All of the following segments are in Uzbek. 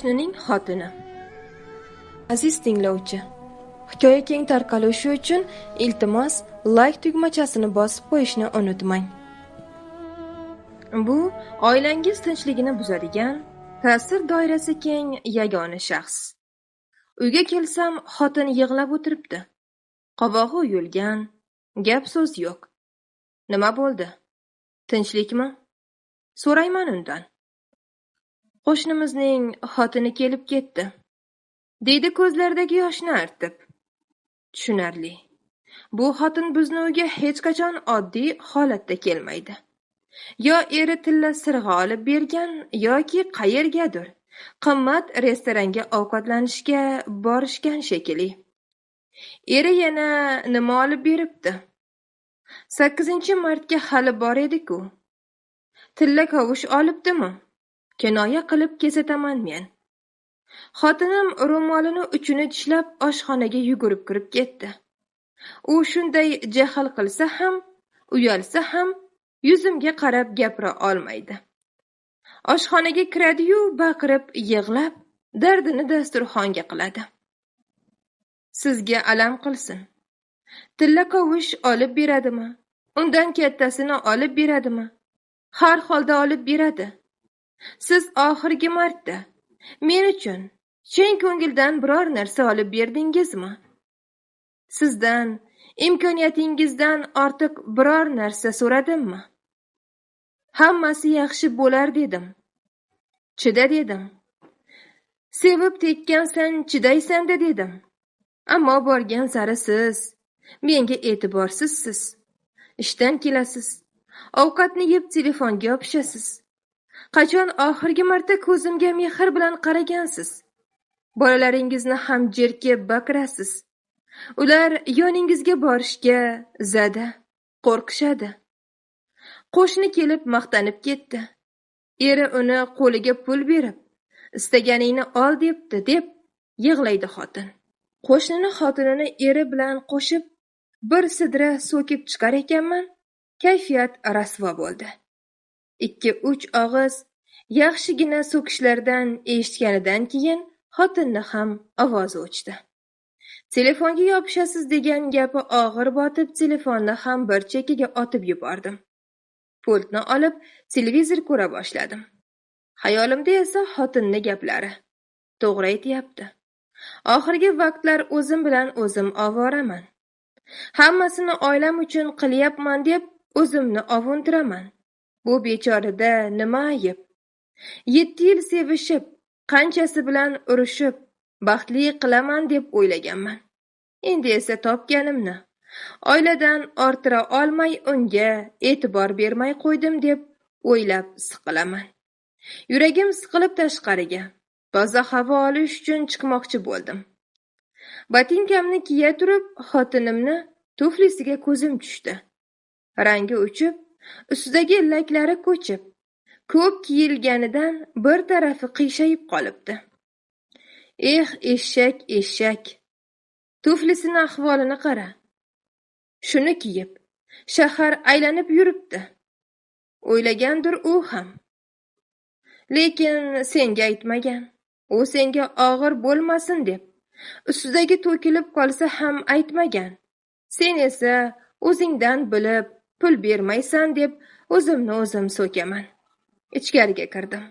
Qo'shnining xotini. Aziz tinglovchi, hikoya keng tarqalishi uchun iltimos like tugmachasini bosib qo'yishni unutmang. Bu oilangiz tinchligini buzadigan, ta'sir doirasi keng yagona shaxs. Uyga kelsam, xotin yig'lab o'tiribdi. Qovog'i uyulgan, gap so'z yo'q. Nima bo'ldi? Tinchlikmi? So'rayman undan. Qo'shnimizning xotini kelib ketdi, deydi ko'zlaridagi yoshni artib. Tushunarli. Bu xotin bizni uyga hech qachon oddiy holatda kelmaydi. Yo eri tilla sirg'a olib bergan yoki qayergadir qimmat restoranga ovqatlanishga borishgan shekilli. Eri yana nima olib beribdi? 8-martga hali bor edi-ku. Tilla kavush olibdimi? Kinoya qilib kesataman men. Xotinim ro'molini uchini tishlab oshxonaga yugurib kirib ketdi. U shunday jahl qilsa ham, uyalsa ham yuzimga qarab gapira olmaydi. Oshxonaga kiradi-yu baqirib, yig'lab, dardini dasturxonga qiladi. Sizga alam qilsin. Tilla kavush olib beradimi? Undan kattasini olib beradimi? Har holda olib beradi. Siz oxirgi marta men uchun chin ko'ngildan biror narsa olib berdingizmi? Sizdan imkoniyatingizdan ortiq biror narsa so'radimmi? Hammasi yaxshi bo'lar dedim. Chida dedim. Sevib tekkansan chidaysan dedim. Ammo borgan sari siz menga e'tiborsizsiz. Ishdan kelasiz. Ovqatni yeb telefonga yopishasiz. Qachon oxirgi marta ko'zimga mehr bilan qaragansiz? Bolalaringizni ham jerkib baqirasiz. Ular yoningizga borishga zada, qo'rqishadi. Qo'shni kelib maqtanib ketdi. Eri uni qo'liga pul berib, istaganingni ol debdi, deb yig'laydi xotin. Qo'shnini xotinini eri bilan qo'shib bir sidra so'kib chiqar ekanman, kayfiyat rasvo bo'ldi. 2-3 og'iz yaxshigina so'kishlardan eshitganidan keyin xotinni ham ovozi o'chdi. Telefonga yopishasiz degan gapi og'ir botib, telefonni ham bir chekkaga otib yubordim. Pultni olib televizor ko'ra boshladim. Xayolimda esa xotinning gaplari. To'g'ri aytayapti. Oxirgi vaqtlar o'zim bilan o'zim ovoraman. Hammasini oilam uchun qilyapman deb o'zimni ovuntiraman. Bu bechorada nima ayb? 7 yil sevishib, qanchasi bilan urushib, baxtli qilaman deb o'ylaganman. Endi esa topganimni oiladan orttira olmay unga e'tibor bermay qo'ydim deb o'ylab siqilaman. Yuragim siqilib tashqariga toza havo olish uchun chiqmoqchi bo'ldim. Botinkamni kiya turib, xotinimni tuflisiga ko'zim tushdi. Rangi o'chib, ustidagi laklari ko'chib, ko'p kiyilganidan bir tarafi qiyshayib qolibdi. Eshak, eshak. Tuflisini ahvolini qara. Shuni kiyib, shahar aylanib yuribdi. O'ylagandir u ham. Lekin senga aytmagan. U senga og'ir bo'lmasin deb. Ustidagi to'kilib qolsa ham aytmagan. Sen esa o'zingdan bilib pul bermaysan deb o'zimni o'zim so'kaman. Ichkariga kirdim.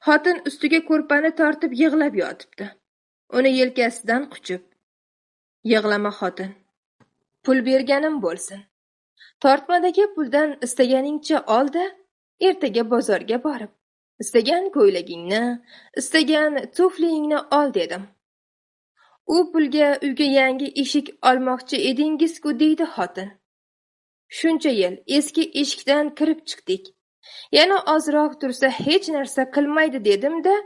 Xotin ustiga ko'rpani tortib yig'lab yotibdi. Uni yelkasidan quchib. Yig'lama xotin. Pul berganim bo'lsin. Tortmadagi puldan istaganingcha ol-da, ertaga bozorga borib, istagan ko'ylagingni, istagan tuflingni ol dedim. U pulga uyga yangi eshik olmoqchi edingiz-ku, deydi xotin. Shuncha yil eski eshikdan kirib chiqdik. Yana ozroq tursa hech narsa qilmaydi dedim-da,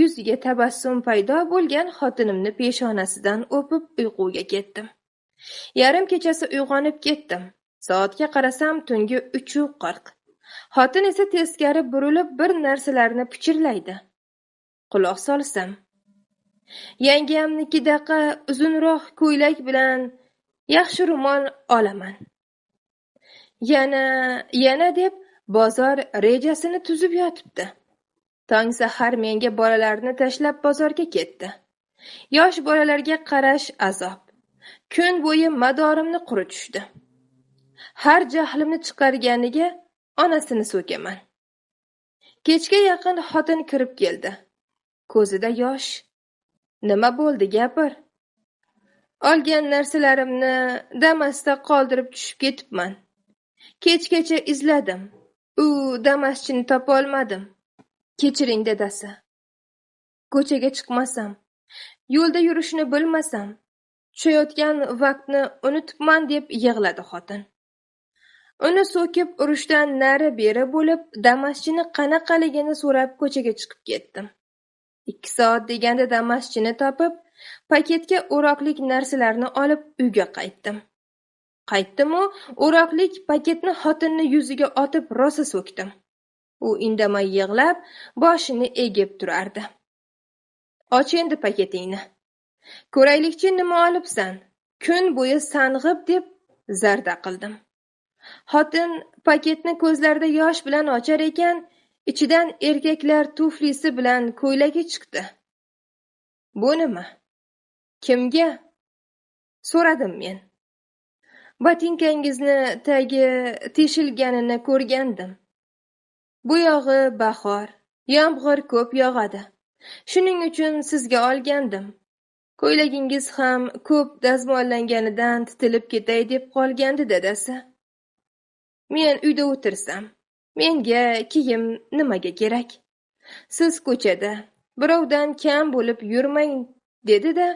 yuziga tabassum paydo bo'lgan xotinimni peshonasidan o'pib uyquga ketdim. Yarim kechasi uyg'onib ketdim. Soatga qarasam tungi 3:40. Xotin esa teskari burilib bir narsalarni pichirlaydi. Quloq solsam, yangamnikidaqa uzunroq ko'ylak bilan yaxshi ro'mol olaman. Yana deb bozor rejasini tuzib yotibdi. Tong sahar menga bolalarni tashlab bozorga ketdi. Yosh bolalarga qarash azob. Kun bo'yi madorimni quritishdi. Har jahlimni chiqarganiga onasini so'kaman. Kechga yaqin xotin kirib keldi. Ko'zida yosh. Nima bo'ldi, gapir? Olgan narsalarimni Damasda qoldirib tushib ketibman. Kechgacha izladim. Damaschini topa olmadim. Kechiring, dadasi. Ko'chaga chiqmasam, yo'lda yurishni bilmasam, tushayotgan vaqtni unutibman deb yig'ladi xotin. Uni so'kib urushdan nari-beri bo'lib, Damaschini qanaqaligini so'rab ko'chaga chiqib ketdim. 2 soat deganda Damaschini topib, paketga o'roqlik narsalarni olib uyga qaytdim. Qaytdim-u, o'roqlik paketni xotinni yuziga otib rosa so'kdim. U indamay yig'lab, boshini egib turardi. Och endi paketingni. Ko'raylikchi nima olibsan? Kun bo'yi sang'ib deb zarda qildim. Xotin paketni ko'zlarida yosh bilan ochar ekan, ichidan erkaklar tuflisi bilan ko'ylagi chiqdi. Bu nima? Kimga? So'radim men. Botinkangizni tagi teshilganini ko'rgandim. Bu yog'i bahor, yomg'ir ko'p yog'adi. Shuning uchun sizga olgandim. Ko'ylagingiz ham ko'p dazmollanganidan titilib ketay deb qolgandi, dadasi. Men uyda o'tirsam, menga kiyim nimaga kerak? Siz ko'chada birovdan kam bo'lib yurmang, dedi-da,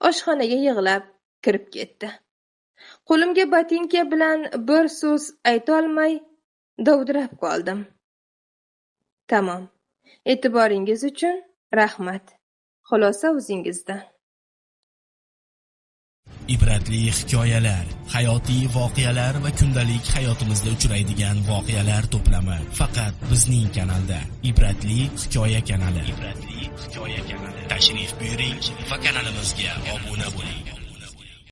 oshxonaga yig'lab kirib ketdi. Qo'limga botinka bilan bir so'z aytolmay dovdirab qoldim. Tamom. E'tiboringiz uchun rahmat. Xulosa o'zingizdan. Ibratli hikoyalar, hayotiy voqealar va kundalik hayotimizda uchraydigan voqealar to'plami faqat bizning kanalda. Ibratli hikoya kanali. Tashrif buyuring va kanalimizga obuna bo'ling.